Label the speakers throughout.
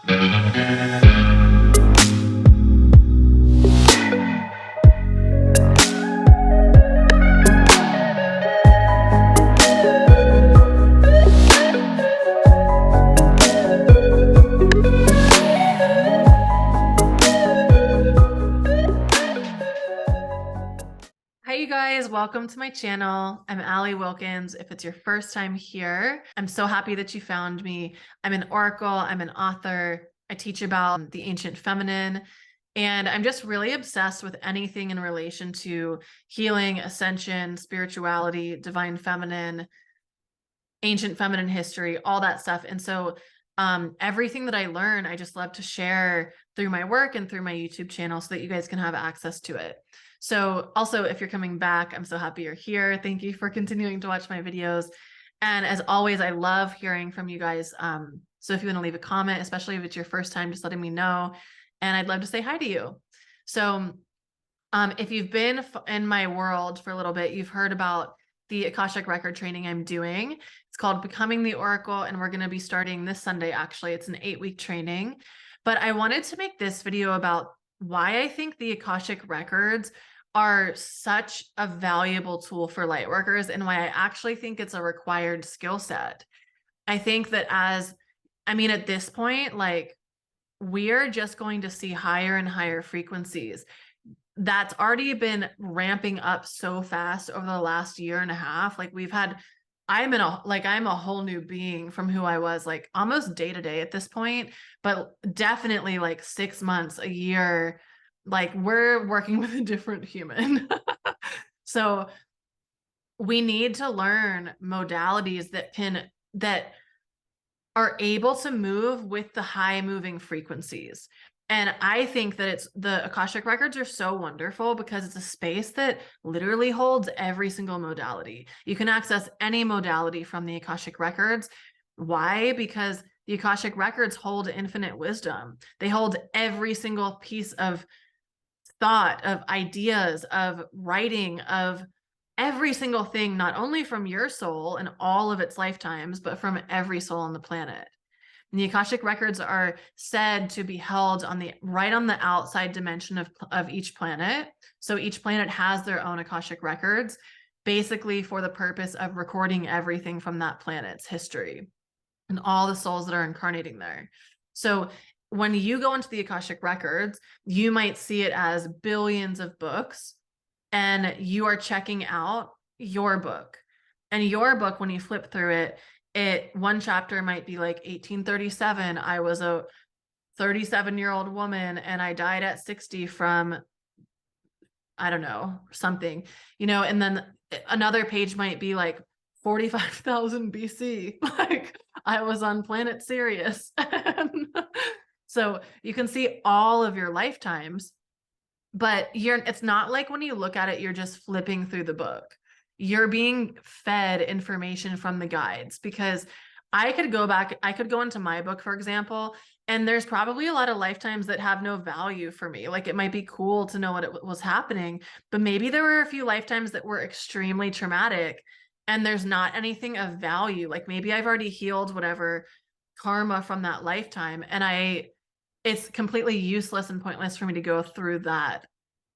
Speaker 1: Hi, you guys. Welcome to my channel. I'm Allie Wilkins. If it's your first time here, I'm so happy that you found me. I'm an oracle, I'm an author. I teach about the ancient feminine, and I'm just really obsessed with anything in relation to healing, ascension, spirituality, divine feminine, ancient feminine history, all that stuff. And so everything that I learn, I just love to share through my work and through my YouTube channel so that you guys can have access to it. So also, if you're coming back, I'm so happy you're here. Thank you for continuing to watch my videos. And as always, I love hearing from you guys. So if you want to leave a comment, especially if it's your first time, just letting me know. And I'd love to say hi to you. So if you've been in my world for a little bit, you've heard about the Akashic record training I'm doing. It's called Becoming the Oracle, and we're going to be starting this Sunday, actually. It's an 8-week training. But I wanted to make this video about why I think the Akashic records are such a valuable tool for light workers and why I actually think it's a required skill set. I think that at this point, like, we are just going to see higher and higher frequencies. That's already been ramping up so fast over the last year and a half. Like I'm a whole new being from who I was like almost day to day at this point, but definitely like 6 months, a year, like we're working with a different human. So we need to learn modalities that are able to move with the high moving frequencies. And I think that the Akashic records are so wonderful because it's a space that literally holds every single modality. You can access any modality from the Akashic records. Why? Because the Akashic records hold infinite wisdom. They hold every single piece of thought, of ideas, of writing, of every single thing, not only from your soul and all of its lifetimes, but from every soul on the planet. And the Akashic records are said to be held right on the outside dimension of each planet. So each planet has their own Akashic records, basically for the purpose of recording everything from that planet's history and all the souls that are incarnating there. So when you go into the Akashic records, you might see it as billions of books, and you are checking out your book. And your book, when you flip through it, one chapter might be like 1837. I was a 37-year-old woman and I died at 60 from, I don't know, something, and then another page might be like 45,000 BC. Like I was on planet Sirius. So you can see all of your lifetimes, but it's not like when you look at it, you're just flipping through the book. You're being fed information from the guides, because I could go into my book, for example, and there's probably a lot of lifetimes that have no value for me. Like it might be cool to know what was happening, but maybe there were a few lifetimes that were extremely traumatic and there's not anything of value. Like maybe I've already healed whatever karma from that lifetime, and it's completely useless and pointless for me to go through that.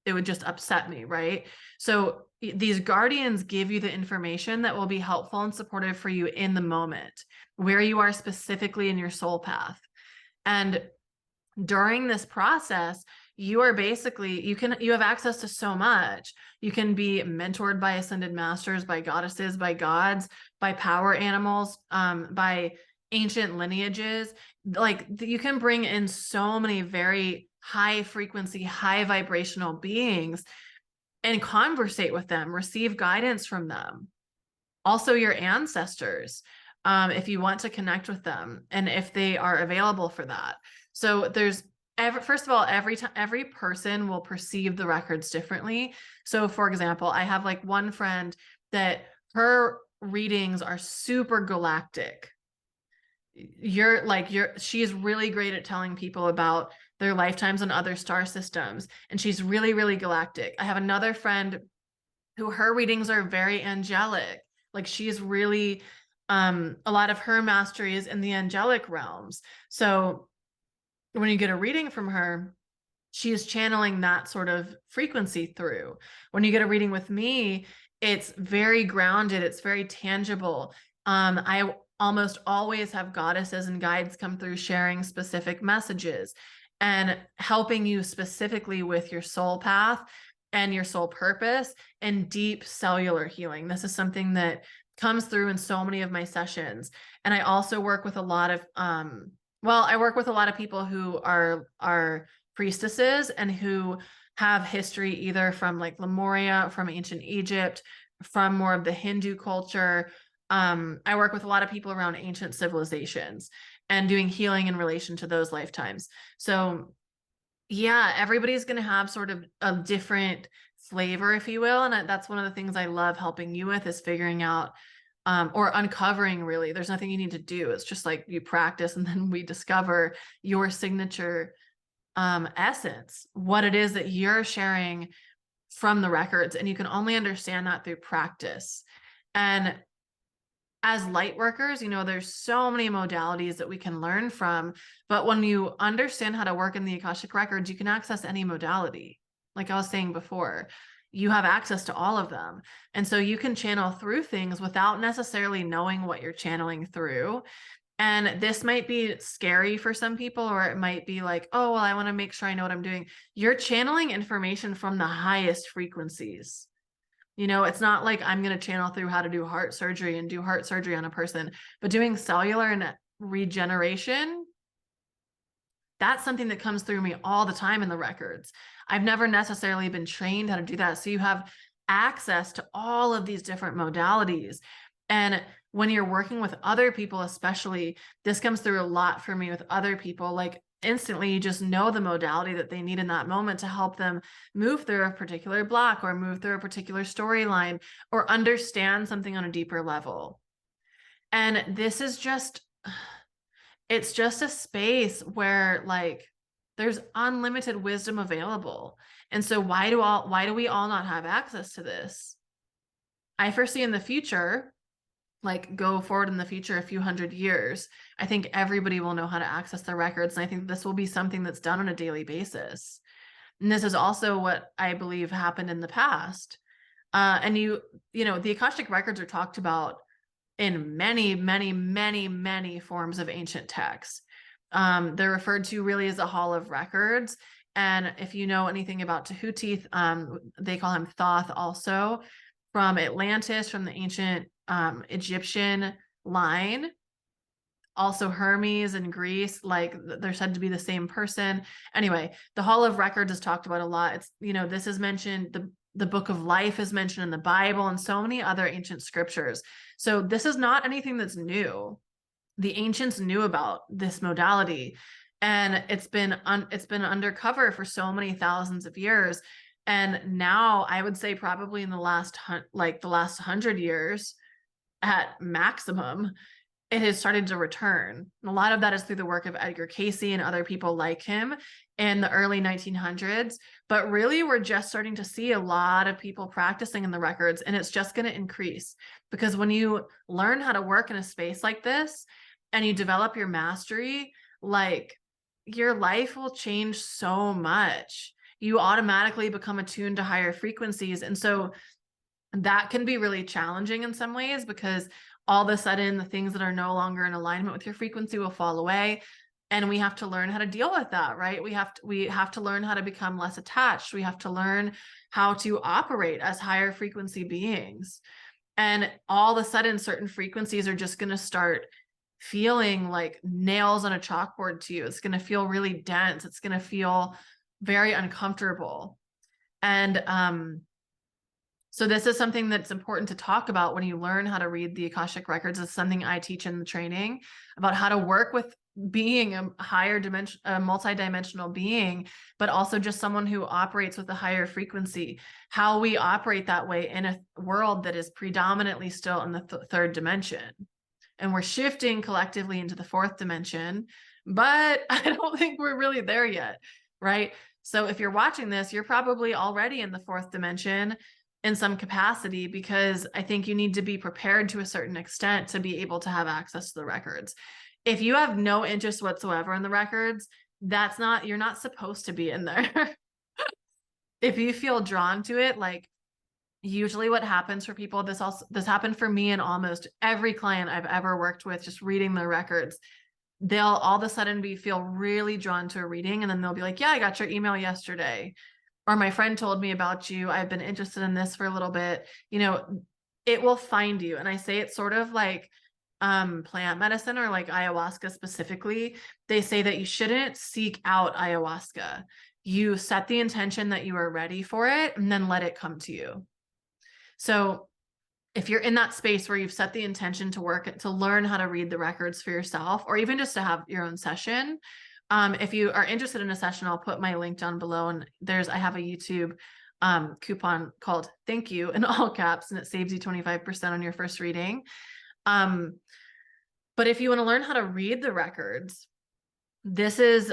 Speaker 1: It would just upset me, right? So these guardians give you the information that will be helpful and supportive for you in the moment, where you are specifically in your soul path. And during this process, you are basically, you have access to so much. You can be mentored by ascended masters, by goddesses, by gods, by power animals, by ancient lineages. Like you can bring in so many very high frequency, high vibrational beings and conversate with them, receive guidance from them. Also your ancestors, if you want to connect with them and if they are available for that. So first of all, every person will perceive the records differently. So for example, I have like one friend that her readings are super galactic. She's really great at telling people about their lifetimes on other star systems, and she's really, really galactic. I have another friend who her readings are very angelic. Like she's really, a lot of her mastery is in the angelic realms. So when you get a reading from her, she is channeling that sort of frequency through. When you get a reading with me, it's very grounded, it's very tangible. I almost always have goddesses and guides come through sharing specific messages and helping you specifically with your soul path and your soul purpose and deep cellular healing. This is something that comes through in so many of my sessions. And I also work with a lot of I work with a lot of people who are priestesses and who have history either from like Lemuria, from ancient Egypt, from more of the Hindu culture. I work with a lot of people around ancient civilizations and doing healing in relation to those lifetimes. So yeah, everybody's going to have sort of a different flavor, if you will. And that's one of the things I love helping you with, is figuring out or uncovering, really. There's nothing you need to do. It's just like you practice and then we discover your signature essence, what it is that you're sharing from the records. And you can only understand that through practice. And as light workers, you know, there's so many modalities that we can learn from. But when you understand how to work in the Akashic Records, you can access any modality. Like I was saying before, you have access to all of them. And so you can channel through things without necessarily knowing what you're channeling through. And this might be scary for some people, or it might be like, oh, well, I want to make sure I know what I'm doing. You're channeling information from the highest frequencies. You know, it's not like I'm going to channel through how to do heart surgery and do heart surgery on a person, but doing cellular and regeneration, that's something that comes through me all the time in the records. I've never necessarily been trained how to do that. So you have access to all of these different modalities. And when you're working with other people, especially, this comes through a lot for me with other people. Like instantly, you just know the modality that they need in that moment to help them move through a particular block or move through a particular storyline or understand something on a deeper level. And this is just, it's just a space where like there's unlimited wisdom available. And so why do we all not have access to this? I foresee in the future, like go forward in the future, a few hundred years, I think everybody will know how to access the records. And I think this will be something that's done on a daily basis. And this is also what I believe happened in the past. And you know, the Akashic Records are talked about in many, many, many, many forms of ancient texts. They're referred to really as a hall of records. And if you know anything about Tehuti, they call him Thoth also, from Atlantis, from the ancient Egyptian line. Also Hermes in Greece, like they're said to be the same person. Anyway, the Hall of Records is talked about a lot. It's, you know, this is mentioned, the book of life is mentioned in the Bible and so many other ancient scriptures. So this is not anything that's new. The ancients knew about this modality, and it's been undercover for so many thousands of years. And now I would say probably in the last 100 years at maximum, it has started to return. And a lot of that is through the work of Edgar Cayce and other people like him in the early 1900s. But really, we're just starting to see a lot of people practicing in the records, and it's just going to increase, because when you learn how to work in a space like this and you develop your mastery, like your life will change so much. You automatically become attuned to higher frequencies. And so that can be really challenging in some ways, because all of a sudden the things that are no longer in alignment with your frequency will fall away. And we have to learn how to deal with that, right? We have to learn how to become less attached. We have to learn how to operate as higher frequency beings. And all of a sudden, certain frequencies are just going to start feeling like nails on a chalkboard to you. It's going to feel really dense. It's going to feel very uncomfortable. And so this is something that's important to talk about when you learn how to read the Akashic Records. It's something I teach in the training about how to work with being a higher dimension, a multidimensional being, but also just someone who operates with a higher frequency, how we operate that way in a world that is predominantly still in the third dimension. And we're shifting collectively into the fourth dimension, but I don't think we're really there yet, right? So if you're watching this, you're probably already in the fourth dimension in some capacity, because I think you need to be prepared to a certain extent to be able to have access to the records. If you have no interest whatsoever in the records, you're not supposed to be in there. If you feel drawn to it, like usually what happens for people, this happened for me and almost every client I've ever worked with, just reading the records, they'll all of a sudden feel really drawn to a reading, and then they'll be like, yeah, I got your email yesterday, or my friend told me about you, I've been interested in this for a little bit. It will find you. And I say it's sort of like plant medicine, or like ayahuasca specifically. They say that you shouldn't seek out ayahuasca. You set the intention that you are ready for it, and then let it come to you. So if you're in that space where you've set the intention to learn how to read the records for yourself, or even just to have your own session, if you are interested in a session, I'll put my link down below. And I have a YouTube coupon called "Thank You" in all caps, and it saves you 25% on your first reading. But if you want to learn how to read the records, this is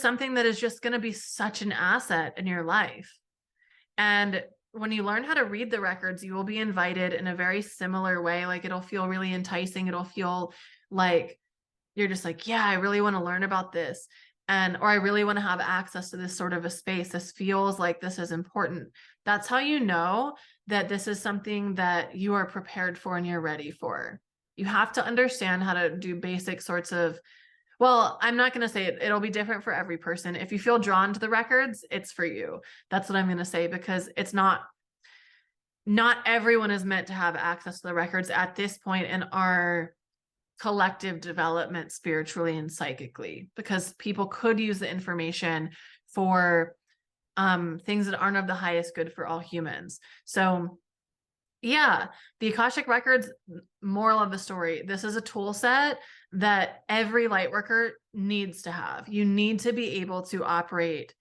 Speaker 1: something that is just going to be such an asset in your life. And when you learn how to read the records, you will be invited in a very similar way. Like, it'll feel really enticing. It'll feel like you're just like, yeah, I really want to learn about this. Or I really want to have access to this sort of a space. This feels like this is important. That's how you know that this is something that you are prepared for and you're ready for. You have to understand how to do basic sorts of, well, I'm not going to say it. It'll be different for every person. If you feel drawn to the records, it's for you. That's what I'm going to say, because it's not everyone is meant to have access to the records at this point in our collective development spiritually and psychically, because people could use the information for things that aren't of the highest good for all humans. So yeah, the Akashic Records, moral of the story, this is a tool set that every light worker needs to have. You need to be able to operate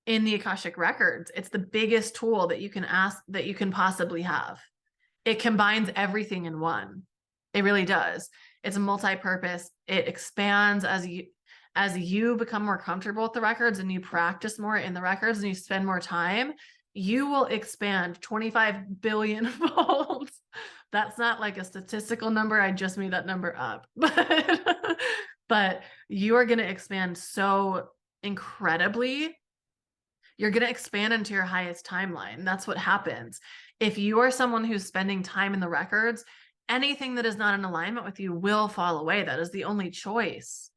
Speaker 1: in the Akashic Records. It's the biggest tool that you can possibly have. It combines everything in one. It really does. It's a multi-purpose. It expands as you become more comfortable with the records, and you practice more in the records, and you spend more time, you will expand 25 billion fold. That's not like a statistical number. I just made that number up. But you are going to expand so incredibly. You're going to expand into your highest timeline. That's what happens. If you are someone who's spending time in the records, anything that is not in alignment with you will fall away. That is the only choice.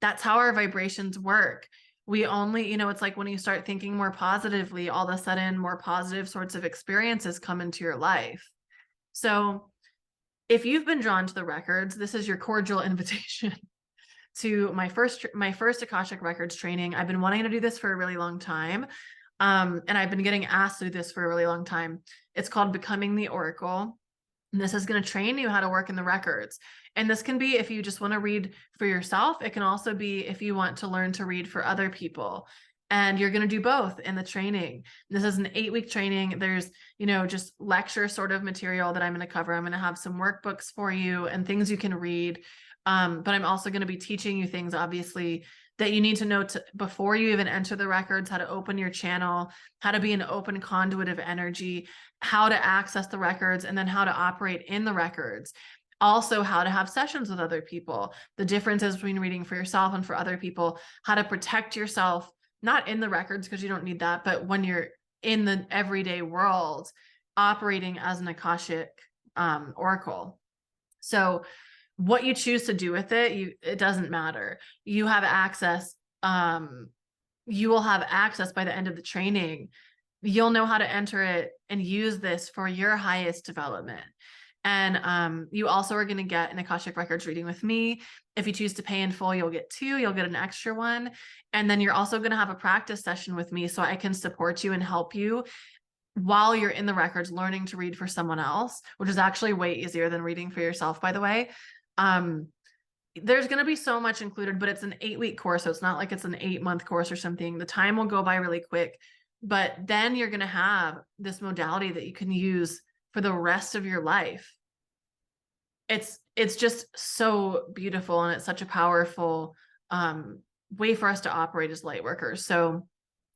Speaker 1: That's how our vibrations work. We only, it's like when you start thinking more positively, all of a sudden more positive sorts of experiences come into your life. So if you've been drawn to the records, this is your cordial invitation to my first Akashic Records training. I've been wanting to do this for a really long time. And I've been getting asked to do this for a really long time. It's called Becoming the Oracle. And this is going to train you how to work in the records. And this can be if you just want to read for yourself. It can also be if you want to learn to read for other people. And you're going to do both in the training. This is an 8-week training. There's, just lecture sort of material that I'm going to cover. I'm going to have some workbooks for you and things you can read. But I'm also going to be teaching you things, obviously, that you need to know before you even enter the records: how to open your channel, how to be an open conduit of energy, how to access the records, and then how to operate in the records. Also, how to have sessions with other people, the differences between reading for yourself and for other people, how to protect yourself, not in the records because you don't need that, but when you're in the everyday world, operating as an Akashic oracle. So what you choose to do with it doesn't matter. You have access. You will have access by the end of the training. You'll know how to enter it and use this for your highest development. And you also are going to get an Akashic Records reading with me. If you choose to pay in full, you'll get 2. You'll get an extra one. And then you're also going to have a practice session with me so I can support you and help you while you're in the records learning to read for someone else, which is actually way easier than reading for yourself, by the way. There's going to be so much included, but it's an 8-week course. So it's not like it's an 8-month course or something. The time will go by really quick, but then you're going to have this modality that you can use for the rest of your life. It's just so beautiful, and it's such a powerful way for us to operate as light workers. So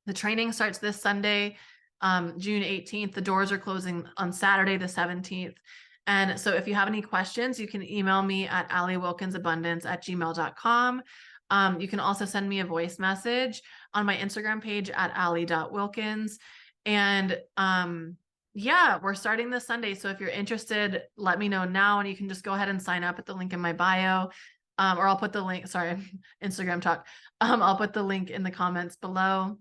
Speaker 1: the training starts this Sunday, June 18th. The doors are closing on Saturday, the 17th. And so if you have any questions, you can email me at alliewilkinsabundance@gmail.com. You can also send me a voice message on my Instagram page at allie.wilkins. And yeah, we're starting this Sunday. So if you're interested, let me know now, and you can just go ahead and sign up at the link in my bio. Or I'll put the link, sorry, Instagram talk. I'll put the link in the comments below,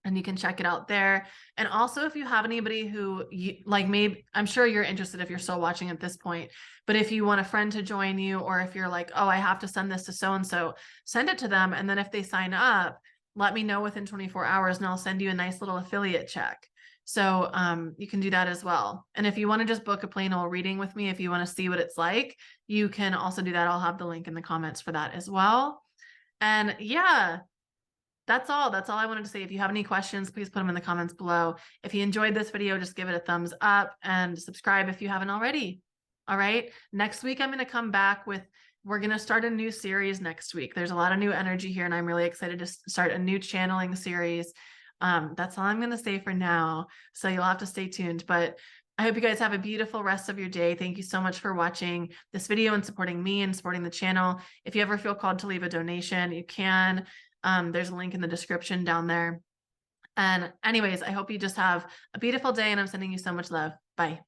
Speaker 1: and you can check it out there. And also, if you have anybody who like, maybe, I'm sure you're interested if you're still watching at this point, but if you want a friend to join you, or if you're like, oh, I have to send this to so-and-so, send it to them. And then if they sign up, let me know within 24 hours and I'll send you a nice little affiliate check. So you can do that as well. And if you want to just book a plain old reading with me, if you want to see what it's like, you can also do that. I'll have the link in the comments for that as well. And yeah, that's all I wanted to say. If you have any questions, please put them in the comments below. If you enjoyed this video, just give it a thumbs up and subscribe if you haven't already. All right. Next week, I'm going to come back with, we're going to start a new series next week. There's a lot of new energy here, and I'm really excited to start a new channeling series. That's all I'm going to say for now. So you'll have to stay tuned, but I hope you guys have a beautiful rest of your day. Thank you so much for watching this video and supporting me and supporting the channel. If you ever feel called to leave a donation, you can. There's a link in the description down there. And anyways, I hope you just have a beautiful day, and I'm sending you so much love. Bye.